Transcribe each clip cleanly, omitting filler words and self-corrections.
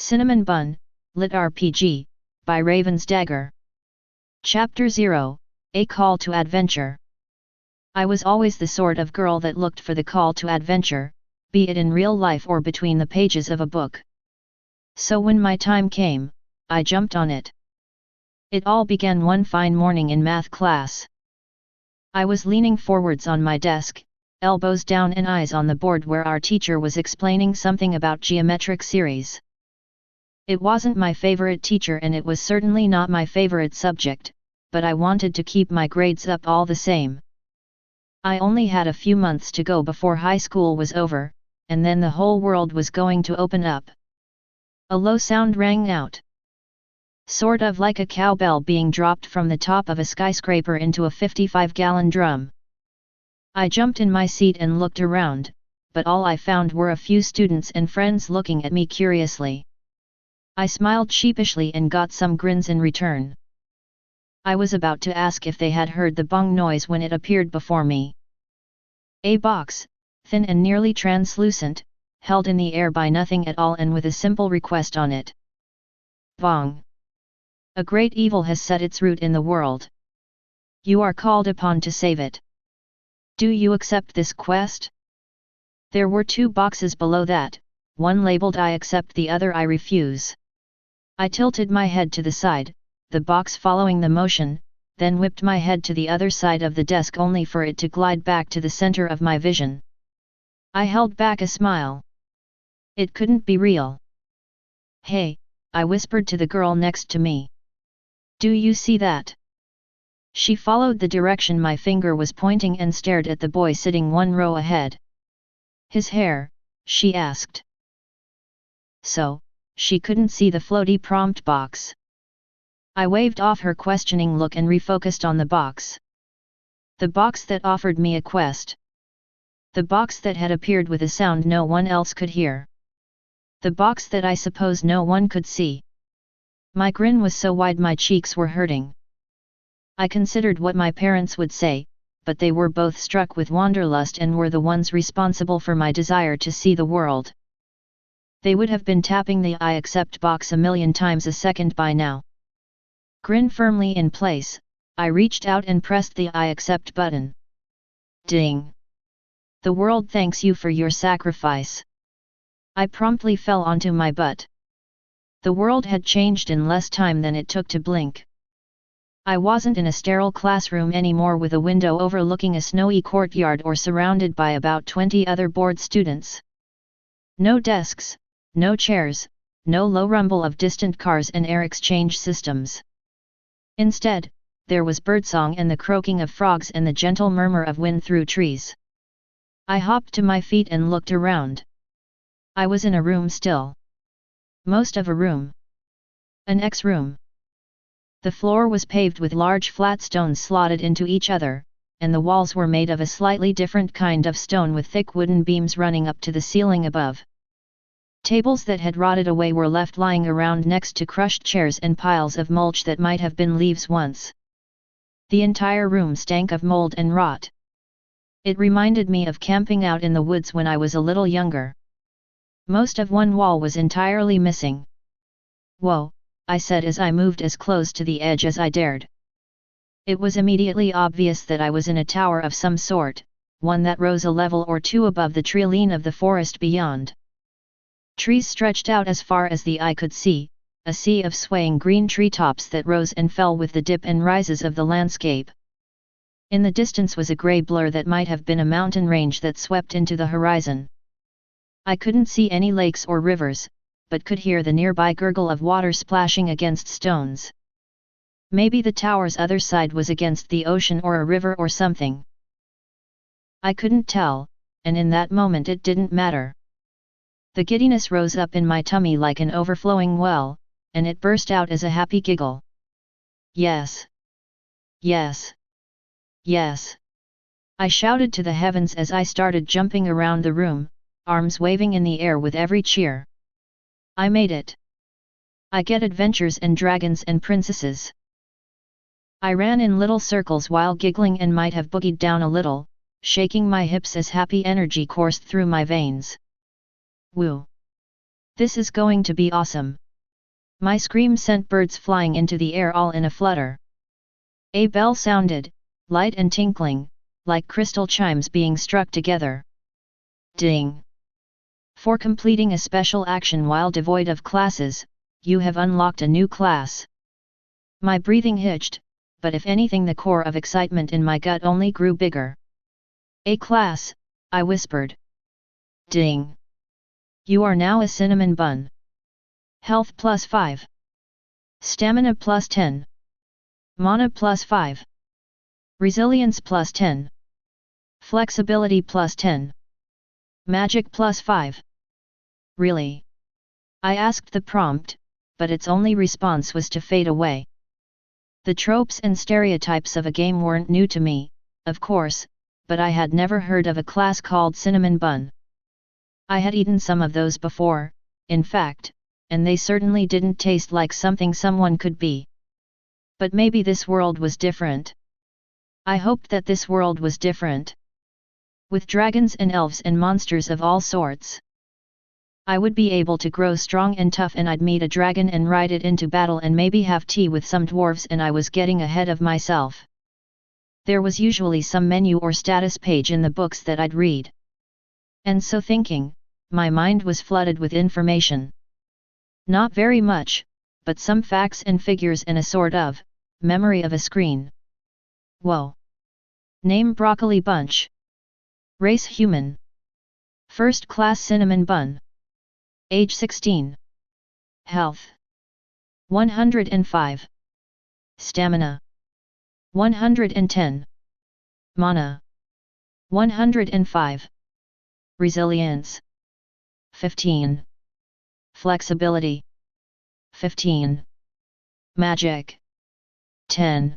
Cinnamon Bun LitRPG, by RavensDagger. Chapter 0, A Call to Adventure. I was always the sort of girl that looked for the call to adventure, be it in real life or between the pages of a book. So when my time came, I jumped on it. It all began one fine morning in math class. I was leaning forwards on my desk, elbows down and eyes on the board where our teacher was explaining something about geometric series. It wasn't my favorite teacher and it was certainly not my favorite subject, but I wanted to keep my grades up all the same. I only had a few months to go before high school was over, and then the whole world was going to open up. A low sound rang out. Sort of like a cowbell being dropped from the top of a skyscraper into a 55-gallon drum. I jumped in my seat and looked around, but all I found were a few students and friends looking at me curiously. I smiled sheepishly and got some grins in return. I was about to ask if they had heard the bong noise when it appeared before me. A box, thin and nearly translucent, held in the air by nothing at all and with a simple request on it. Bong. A great evil has set its root in the world. You are called upon to save it. Do you accept this quest? There were two boxes below that, one labeled I accept, the other I refuse. I tilted my head to the side, the box following the motion, then whipped my head to the other side of the desk only for it to glide back to the center of my vision. I held back a smile. It couldn't be real. Hey, I whispered to the girl next to me. Do you see that? She followed the direction my finger was pointing and stared at the boy sitting one row ahead. His hair, she asked. So, she couldn't see the floaty prompt box. I waved off her questioning look and refocused on the box. The box that offered me a quest. The box that had appeared with a sound no one else could hear. The box that I suppose no one could see. My grin was so wide my cheeks were hurting. I considered what my parents would say, but they were both struck with wanderlust and were the ones responsible for my desire to see the world. They would have been tapping the I accept box a million times a second by now. Grin firmly in place, I reached out and pressed the I accept button. Ding! The world thanks you for your sacrifice. I promptly fell onto my butt. The world had changed in less time than it took to blink. I wasn't in a sterile classroom anymore with a window overlooking a snowy courtyard or surrounded by about 20 other bored students. No desks, no chairs, no low rumble of distant cars and air exchange systems. Instead, there was birdsong and the croaking of frogs and the gentle murmur of wind through trees. I hopped to my feet and looked around. I was in a room still. Most of a room. An X-room. The floor was paved with large flat stones slotted into each other, and the walls were made of a slightly different kind of stone with thick wooden beams running up to the ceiling above. Tables that had rotted away were left lying around next to crushed chairs and piles of mulch that might have been leaves once. The entire room stank of mold and rot. It reminded me of camping out in the woods when I was a little younger. Most of one wall was entirely missing. Whoa, I said as I moved as close to the edge as I dared. It was immediately obvious that I was in a tower of some sort, one that rose a level or two above the treeline of the forest beyond. Trees stretched out as far as the eye could see, a sea of swaying green treetops that rose and fell with the dip and rises of the landscape. In the distance was a grey blur that might have been a mountain range that swept into the horizon. I couldn't see any lakes or rivers, but could hear the nearby gurgle of water splashing against stones. Maybe the tower's other side was against the ocean or a river or something. I couldn't tell, and in that moment it didn't matter. The giddiness rose up in my tummy like an overflowing well, and it burst out as a happy giggle. Yes! Yes! Yes! I shouted to the heavens as I started jumping around the room, arms waving in the air with every cheer. I made it! I get adventures and dragons and princesses! I ran in little circles while giggling and might have boogied down a little, shaking my hips as happy energy coursed through my veins. Woo! This is going to be awesome. My scream sent birds flying into the air all in a flutter. A bell sounded, light and tinkling, like crystal chimes being struck together. Ding! For completing a special action while devoid of classes, you have unlocked a new class. My breathing hitched, but if anything the core of excitement in my gut only grew bigger. A class, I whispered. Ding! You are now a cinnamon bun. Health plus 5. Stamina plus 10. Mana plus 5. Resilience plus 10. Flexibility plus 10. Magic plus 5. Really? I asked the prompt, but its only response was to fade away. The tropes and stereotypes of a game weren't new to me, of course, but I had never heard of a class called Cinnamon Bun. I had eaten some of those before, in fact, and they certainly didn't taste like something someone could be. But maybe this world was different. I hoped that this world was different. With dragons and elves and monsters of all sorts. I would be able to grow strong and tough, and I'd meet a dragon and ride it into battle and maybe have tea with some dwarves, and I was getting ahead of myself. There was usually some menu or status page in the books that I'd read. And so thinking, my mind was flooded with information. Not very much, but some facts and figures and a sort of memory of a screen. Whoa! Name Broccoli Bunch. Race human. First class cinnamon bun. Age 16. Health 105. Stamina 110. Mana 105. Resilience 15. Flexibility 15. Magic 10.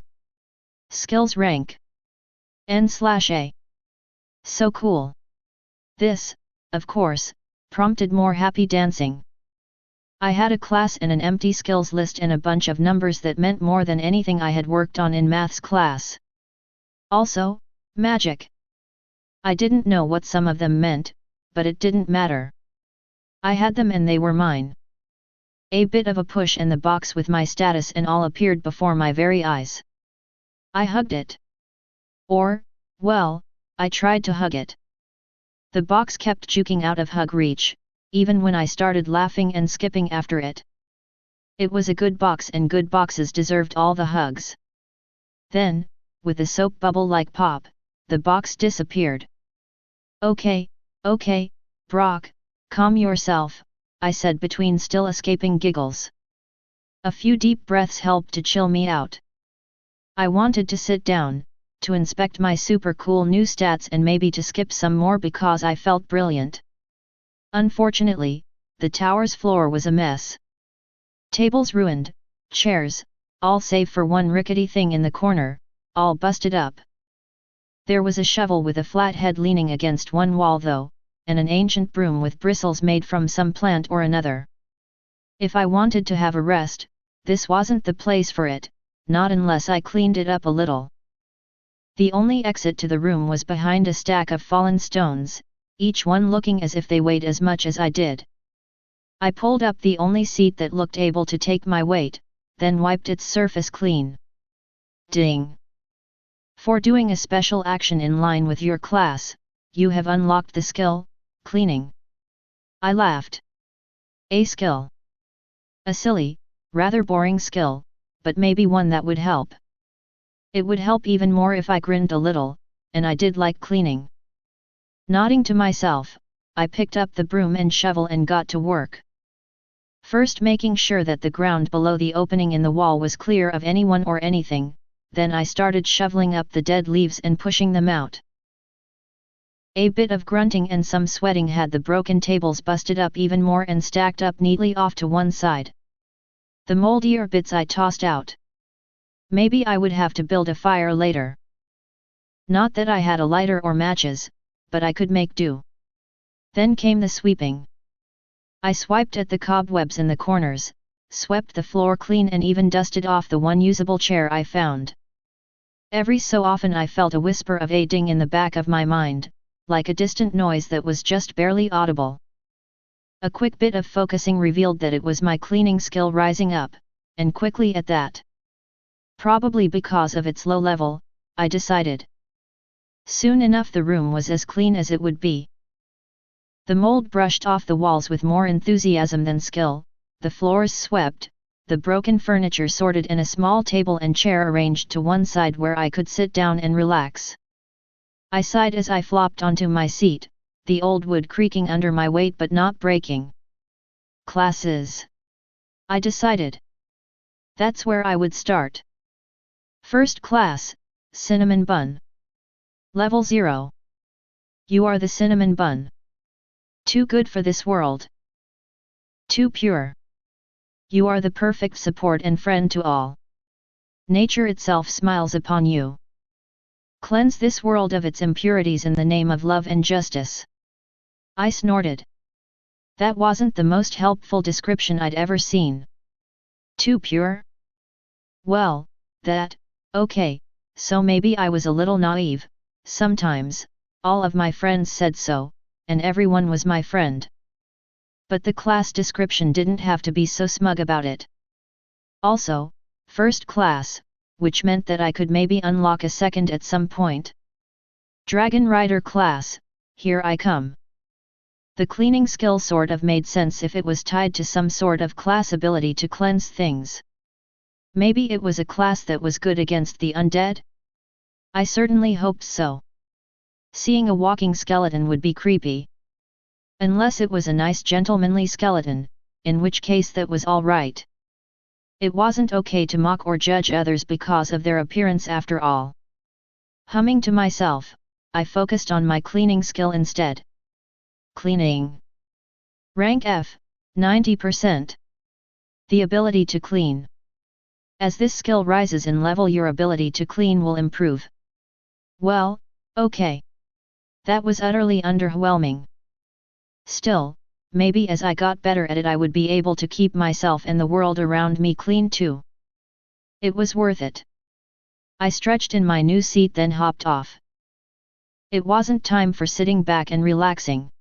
Skills rank N/A. So cool. This, of course, prompted more happy dancing. I had a class and an empty skills list and a bunch of numbers that meant more than anything I had worked on in maths class. Also, magic. I didn't know what some of them meant, but it didn't matter. I had them and they were mine. A bit of a push and the box with my status and all appeared before my very eyes. I hugged it. Or, well, I tried to hug it. The box kept juking out of hug reach, even when I started laughing and skipping after it. It was a good box and good boxes deserved all the hugs. Then, with a soap bubble-like pop, the box disappeared. Okay, Brock, calm yourself, I said between still escaping giggles. A few deep breaths helped to chill me out. I wanted to sit down, to inspect my super cool new stats and maybe to skip some more because I felt brilliant. Unfortunately, the tower's floor was a mess. Tables ruined, chairs, all save for one rickety thing in the corner, all busted up. There was a shovel with a flat head leaning against one wall though, and an ancient broom with bristles made from some plant or another. If I wanted to have a rest, this wasn't the place for it, not unless I cleaned it up a little. The only exit to the room was behind a stack of fallen stones, each one looking as if they weighed as much as I did. I pulled up the only seat that looked able to take my weight, then wiped its surface clean. Ding! For doing a special action in line with your class, you have unlocked the skill, cleaning. I laughed. A skill. A silly, rather boring skill, but maybe one that would help. It would help even more if I grinned a little, and I did like cleaning. Nodding to myself, I picked up the broom and shovel and got to work. First making sure that the ground below the opening in the wall was clear of anyone or anything, then I started shoveling up the dead leaves and pushing them out. A bit of grunting and some sweating had the broken tables busted up even more and stacked up neatly off to one side. The moldier bits I tossed out. Maybe I would have to build a fire later. Not that I had a lighter or matches, but I could make do. Then came the sweeping. I swiped at the cobwebs in the corners, swept the floor clean and even dusted off the one usable chair I found. Every so often I felt a whisper of a ding in the back of my mind, like a distant noise that was just barely audible. A quick bit of focusing revealed that it was my cleaning skill rising up, and quickly at that. Probably because of its low level, I decided. Soon enough the room was as clean as it would be. The mold brushed off the walls with more enthusiasm than skill, the floors swept, the broken furniture sorted and a small table and chair arranged to one side where I could sit down and relax. I sighed as I flopped onto my seat, the old wood creaking under my weight but not breaking. Classes, I decided. That's where I would start. First class, Cinnamon Bun. Level 0. You are the cinnamon bun. Too good for this world. Too pure. You are the perfect support and friend to all. Nature itself smiles upon you. Cleanse this world of its impurities in the name of love and justice. I snorted. That wasn't the most helpful description I'd ever seen. Too pure? Well, okay, so maybe I was a little naive. Sometimes, all of my friends said so, and everyone was my friend. But the class description didn't have to be so smug about it. Also, first class, which meant that I could maybe unlock a second at some point. Dragon Rider class, here I come. The cleaning skill sort of made sense if it was tied to some sort of class ability to cleanse things. Maybe it was a class that was good against the undead? I certainly hoped so. Seeing a walking skeleton would be creepy. Unless it was a nice gentlemanly skeleton, in which case that was all right. It wasn't okay to mock or judge others because of their appearance after all. Humming to myself, I focused on my cleaning skill instead. Cleaning. Rank F, 90%. The ability to clean. As this skill rises in level, your ability to clean will improve. Well, okay. That was utterly underwhelming. Still, maybe as I got better at it I would be able to keep myself and the world around me clean too. It was worth it. I stretched in my new seat then hopped off. It wasn't time for sitting back and relaxing.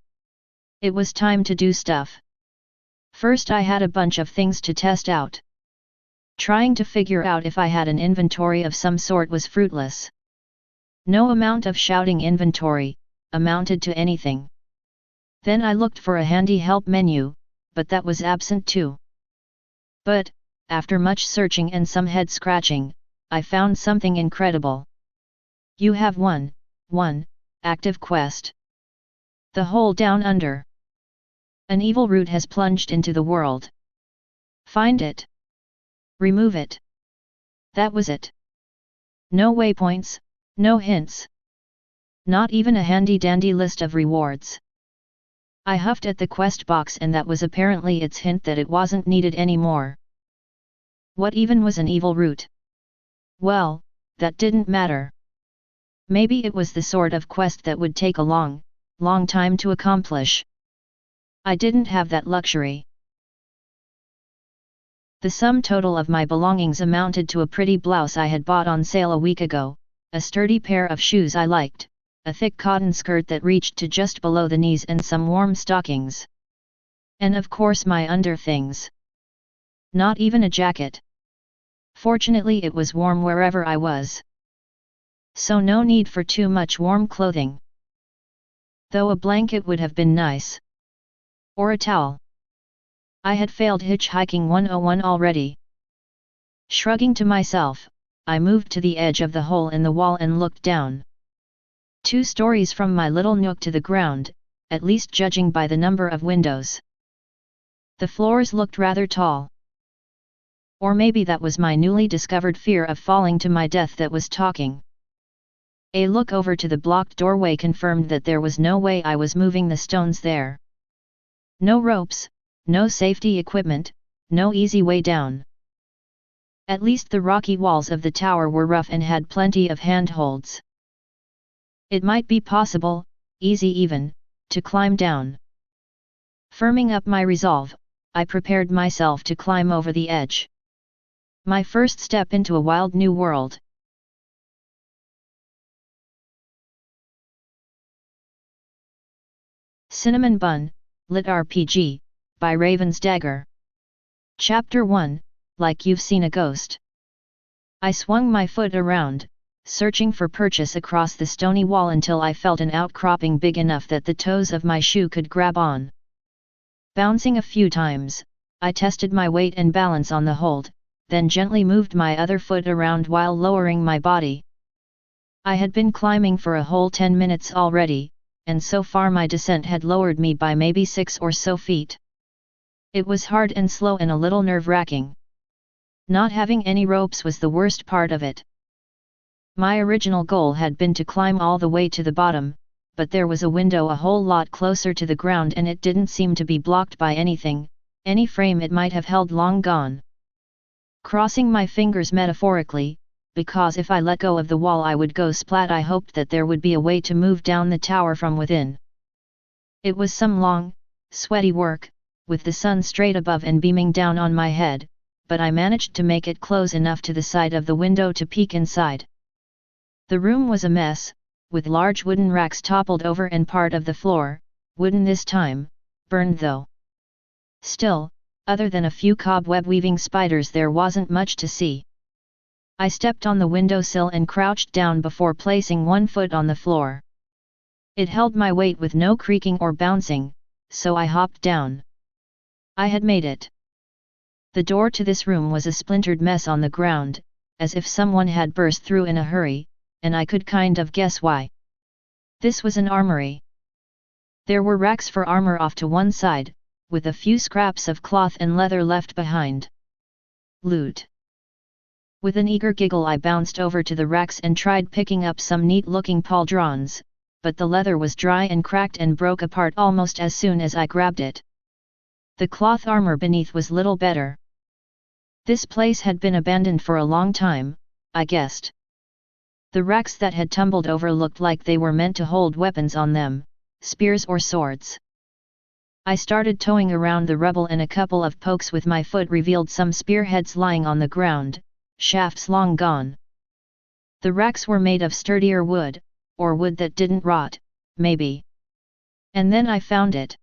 It was time to do stuff. First I had a bunch of things to test out. Trying to figure out if I had an inventory of some sort was fruitless. No amount of shouting inventory amounted to anything. Then I looked for a handy help menu, but that was absent too. But, after much searching and some head scratching, I found something incredible. You have one active quest. The Hole Down Under. An evil root has plunged into the world. Find it. Remove it. That was it. No waypoints, no hints. Not even a handy-dandy list of rewards. I huffed at the quest box and that was apparently its hint that it wasn't needed anymore. What even was an evil root? Well, that didn't matter. Maybe it was the sort of quest that would take a long time to accomplish. I didn't have that luxury. The sum total of my belongings amounted to a pretty blouse I had bought on sale a week ago, a sturdy pair of shoes I liked, a thick cotton skirt that reached to just below the knees and some warm stockings. And of course my underthings. Not even a jacket. Fortunately it was warm wherever I was. So no need for too much warm clothing. Though a blanket would have been nice. Or a towel. I had failed hitchhiking 101 already. Shrugging to myself, I moved to the edge of the hole in the wall and looked down. 2 stories from my little nook to the ground, at least judging by the number of windows. The floors looked rather tall. Or maybe that was my newly discovered fear of falling to my death that was talking. A look over to the blocked doorway confirmed that there was no way I was moving the stones there. No ropes, no safety equipment, no easy way down. At least the rocky walls of the tower were rough and had plenty of handholds. It might be possible, easy even, to climb down. Firming up my resolve, I prepared myself to climb over the edge. My first step into a wild new world. Cinnamon Bun LitRPG, by RavensDagger. Chapter 1, Like You've Seen a Ghost. I swung my foot around, searching for purchase across the stony wall until I felt an outcropping big enough that the toes of my shoe could grab on. Bouncing a few times, I tested my weight and balance on the hold, then gently moved my other foot around while lowering my body. I had been climbing for a whole 10 minutes already, and so far my descent had lowered me by maybe 6 or so feet. It was hard and slow and a little nerve-wracking. Not having any ropes was the worst part of it. My original goal had been to climb all the way to the bottom, but there was a window a whole lot closer to the ground and it didn't seem to be blocked by anything, any frame it might have held long gone. Crossing my fingers metaphorically, because if I let go of the wall I would go splat, I hoped that there would be a way to move down the tower from within. It was some long, sweaty work, with the sun straight above and beaming down on my head, but I managed to make it close enough to the side of the window to peek inside. The room was a mess, with large wooden racks toppled over and part of the floor, wooden this time, burned though. Still, other than a few cobweb-weaving spiders there wasn't much to see. I stepped on the windowsill and crouched down before placing one foot on the floor. It held my weight with no creaking or bouncing, so I hopped down. I had made it. The door to this room was a splintered mess on the ground, as if someone had burst through in a hurry, and I could kind of guess why. This was an armory. There were racks for armor off to one side, with a few scraps of cloth and leather left behind. Loot. With an eager giggle I bounced over to the racks and tried picking up some neat-looking pauldrons, but the leather was dry and cracked and broke apart almost as soon as I grabbed it. The cloth armor beneath was little better. This place had been abandoned for a long time, I guessed. The racks that had tumbled over looked like they were meant to hold weapons on them, spears or swords. I started towing around the rubble and a couple of pokes with my foot revealed some spearheads lying on the ground, shafts long gone. The racks were made of sturdier wood, or wood that didn't rot, maybe. And then I found it.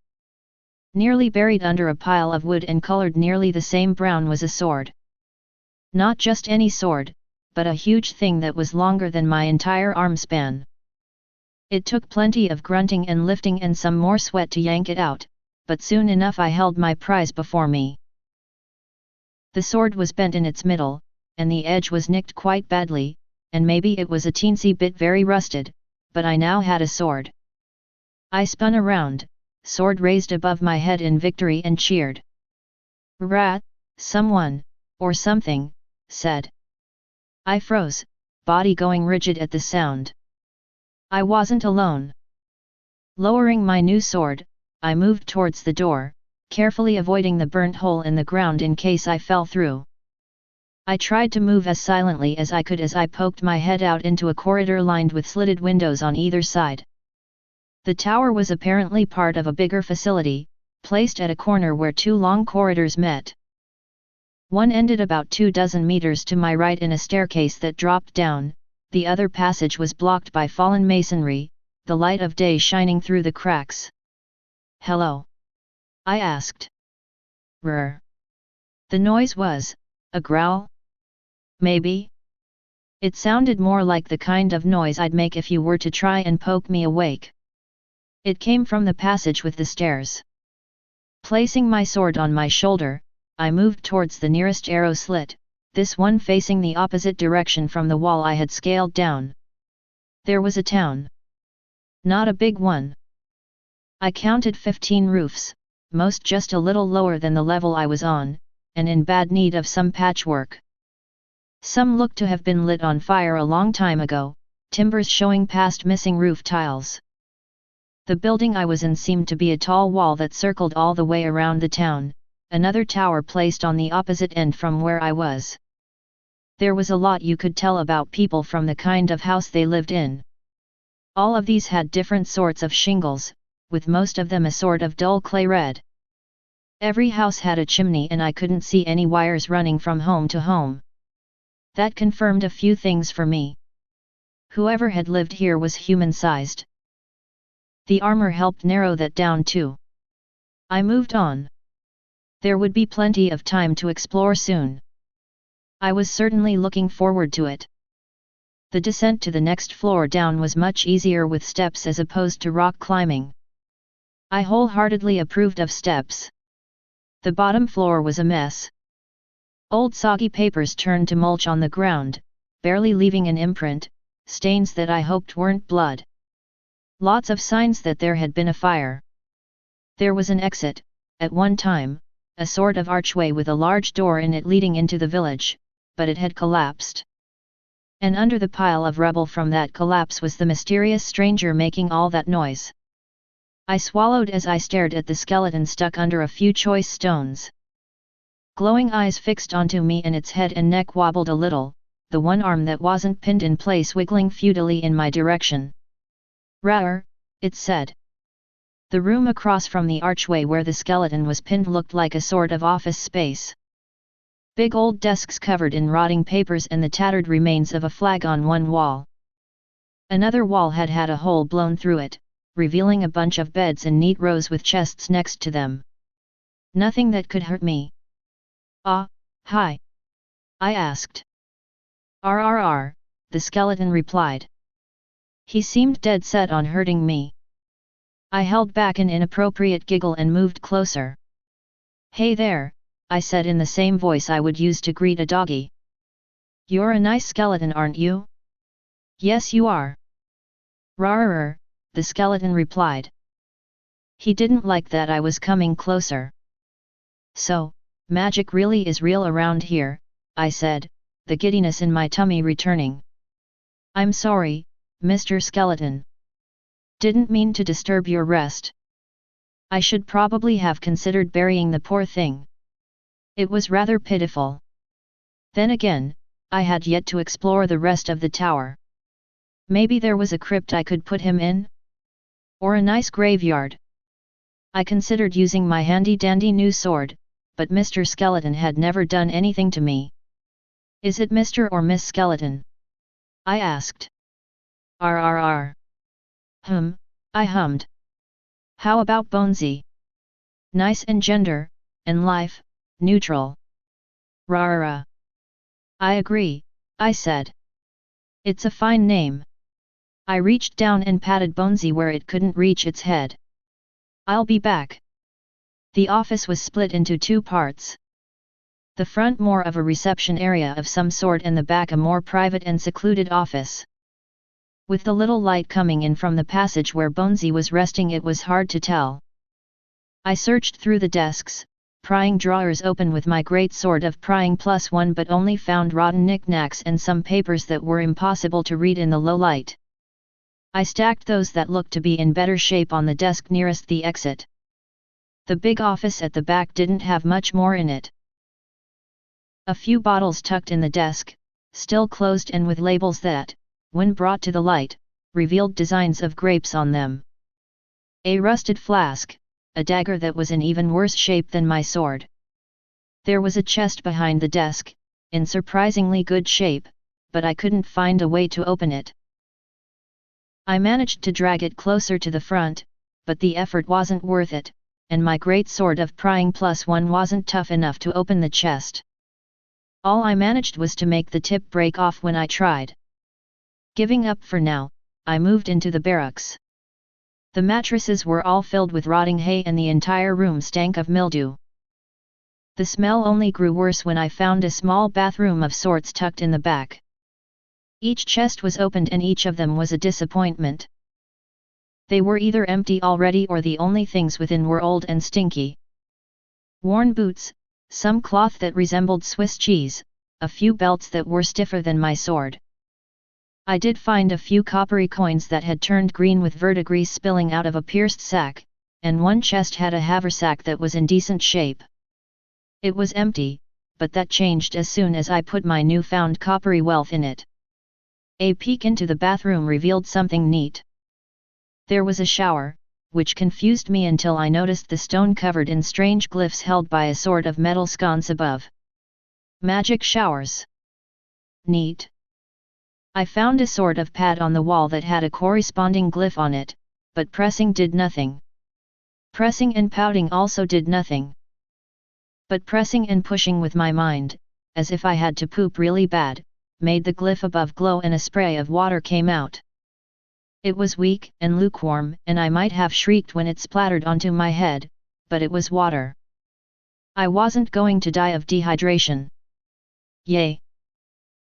Nearly buried under a pile of wood and colored nearly the same brown was a sword. Not just any sword, but a huge thing that was longer than my entire arm span. It took plenty of grunting and lifting and some more sweat to yank it out, but soon enough I held my prize before me. The sword was bent in its middle, and the edge was nicked quite badly, and maybe it was a teensy bit very rusted, but I now had a sword. I spun around, sword raised above my head in victory and cheered. "Rat, someone, or something," said. I froze, body going rigid at the sound. I wasn't alone. Lowering my new sword, I moved towards the door, carefully avoiding the burnt hole in the ground in case I fell through. I tried to move as silently as I could as I poked my head out into a corridor lined with slitted windows on either side. The tower was apparently part of a bigger facility, placed at a corner where two long corridors met. One ended about 24 meters to my right in a staircase that dropped down, the other passage was blocked by fallen masonry, the light of day shining through the cracks. "Hello?" I asked. "Rrr." The noise was, a growl? Maybe? It sounded more like the kind of noise I'd make if you were to try and poke me awake. It came from the passage with the stairs. Placing my sword on my shoulder, I moved towards the nearest arrow slit, this one facing the opposite direction from the wall I had scaled down. There was a town. Not a big one. I counted 15 roofs, most just a little lower than the level I was on, and in bad need of some patchwork. Some looked to have been lit on fire a long time ago, timbers showing past missing roof tiles. The building I was in seemed to be a tall wall that circled all the way around the town, another tower placed on the opposite end from where I was. There was a lot you could tell about people from the kind of house they lived in. All of these had different sorts of shingles, with most of them a sort of dull clay red. Every house had a chimney and I couldn't see any wires running from home to home. That confirmed a few things for me. Whoever had lived here was human-sized. The armor helped narrow that down too. I moved on. There would be plenty of time to explore soon. I was certainly looking forward to it. The descent to the next floor down was much easier with steps as opposed to rock climbing. I wholeheartedly approved of steps. The bottom floor was a mess. Old soggy papers turned to mulch on the ground, barely leaving an imprint, stains that I hoped weren't blood. Lots of signs that there had been a fire. There was an exit, at one time, a sort of archway with a large door in it leading into the village, but it had collapsed. And under the pile of rubble from that collapse was the mysterious stranger making all that noise. I swallowed as I stared at the skeleton stuck under a few choice stones. Glowing eyes fixed onto me and its head and neck wobbled a little, the one arm that wasn't pinned in place wiggling futilely in my direction. "Rawr," it said. The room across from the archway where the skeleton was pinned looked like a sort of office space. Big old desks covered in rotting papers and the tattered remains of a flag on one wall. Another wall had had a hole blown through it, revealing a bunch of beds in neat rows with chests next to them. Nothing that could hurt me. "Ah, hi," I asked. "RRR," the skeleton replied. He seemed dead set on hurting me. I held back an inappropriate giggle and moved closer. "Hey there," I said in the same voice I would use to greet a doggy. "You're a nice skeleton, aren't you?" "Yes you are." "Rawr," the skeleton replied. He didn't like that I was coming closer. "So, magic really is real around here," I said, the giddiness in my tummy returning. "I'm sorry, Mr. Skeleton. Didn't mean to disturb your rest. I should probably have considered burying the poor thing. It was rather pitiful. Then again, I had yet to explore the rest of the tower. Maybe there was a crypt I could put him in? Or a nice graveyard. I considered using my handy-dandy new sword, but Mr. Skeleton had never done anything to me. "Is it Mr. or Miss Skeleton?" I asked. "RRR. I hummed. How about Bonesy? Nice and gender, and life, neutral." "Rara. I agree," I said. "It's a fine name." I reached down and patted Bonesy where it couldn't reach its head. "I'll be back." The office was split into two parts. The front more of a reception area of some sort and the back a more private and secluded office. With the little light coming in from the passage where Bonesy was resting it was hard to tell. I searched through the desks, prying drawers open with my great sword of prying +1 but only found rotten knickknacks and some papers that were impossible to read in the low light. I stacked those that looked to be in better shape on the desk nearest the exit. The big office at the back didn't have much more in it. A few bottles tucked in the desk, still closed and with labels that, when brought to the light, revealed designs of grapes on them. A rusted flask, a dagger that was in even worse shape than my sword. There was a chest behind the desk, in surprisingly good shape, but I couldn't find a way to open it. I managed to drag it closer to the front, but the effort wasn't worth it, and my great sword of prying +1 wasn't tough enough to open the chest. All I managed was to make the tip break off when I tried. Giving up for now, I moved into the barracks. The mattresses were all filled with rotting hay and the entire room stank of mildew. The smell only grew worse when I found a small bathroom of sorts tucked in the back. Each chest was opened and each of them was a disappointment. They were either empty already or the only things within were old and stinky. Worn boots, some cloth that resembled Swiss cheese, a few belts that were stiffer than my sword. I did find a few coppery coins that had turned green with verdigris spilling out of a pierced sack, and one chest had a haversack that was in decent shape. It was empty, but that changed as soon as I put my newfound coppery wealth in it. A peek into the bathroom revealed something neat. There was a shower, which confused me until I noticed the stone covered in strange glyphs held by a sort of metal sconce above. Magic showers. Neat. I found a sort of pad on the wall that had a corresponding glyph on it, but pressing did nothing. Pressing and pouting also did nothing. But pressing and pushing with my mind, as if I had to poop really bad, made the glyph above glow and a spray of water came out. It was weak and lukewarm and I might have shrieked when it splattered onto my head, but it was water. I wasn't going to die of dehydration. Yay!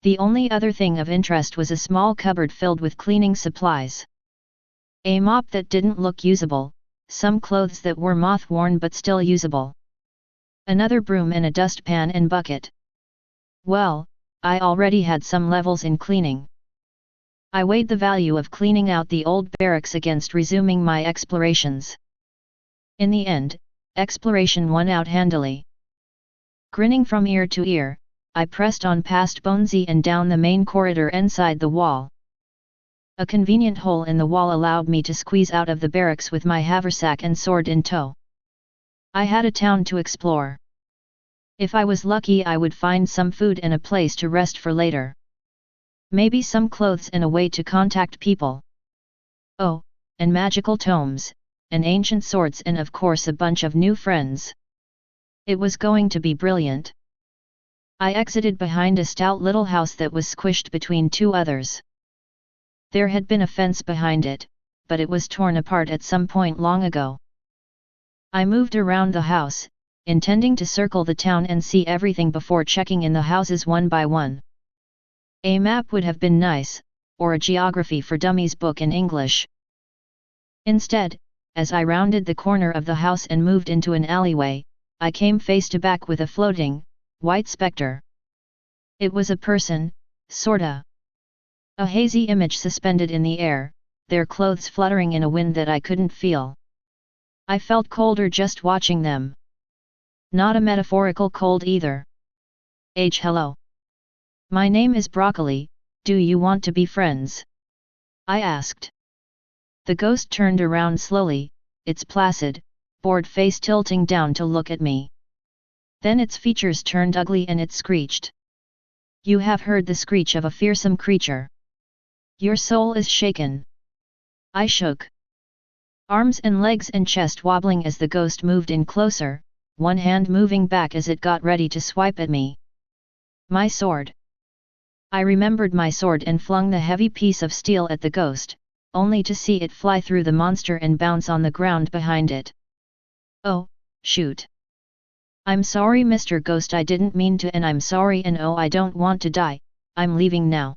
The only other thing of interest was a small cupboard filled with cleaning supplies. A mop that didn't look usable, some clothes that were moth-worn but still usable. Another broom and a dustpan and bucket. Well, I already had some levels in cleaning. I weighed the value of cleaning out the old barracks against resuming my explorations. In the end, exploration won out handily. Grinning from ear to ear, I pressed on past Bonesy and down the main corridor inside the wall. A convenient hole in the wall allowed me to squeeze out of the barracks with my haversack and sword in tow. I had a town to explore. If I was lucky I would find some food and a place to rest for later. Maybe some clothes and a way to contact people. Oh, and magical tomes, and ancient swords and of course a bunch of new friends. It was going to be brilliant. I exited behind a stout little house that was squished between two others. There had been a fence behind it, but it was torn apart at some point long ago. I moved around the house, intending to circle the town and see everything before checking in the houses one by one. A map would have been nice, or a geography for dummies book in English. Instead, as I rounded the corner of the house and moved into an alleyway, I came face to back with a floating, white specter. It was a person, sorta. A hazy image suspended in the air, their clothes fluttering in a wind that I couldn't feel. I felt colder just watching them. Not a metaphorical cold either. Hello. My name is Broccoli, do you want to be friends? I asked. The ghost turned around slowly, its placid, bored face tilting down to look at me. Then its features turned ugly and it screeched. You have heard the screech of a fearsome creature. Your soul is shaken. I shook. Arms and legs and chest wobbling as the ghost moved in closer, one hand moving back as it got ready to swipe at me. My sword. I remembered my sword and flung the heavy piece of steel at the ghost, only to see it fly through the monster and bounce on the ground behind it. Oh, shoot. I'm sorry Mr. Ghost, I didn't mean to, and I'm sorry, and oh I don't want to die, I'm leaving now.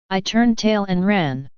I turned tail and ran.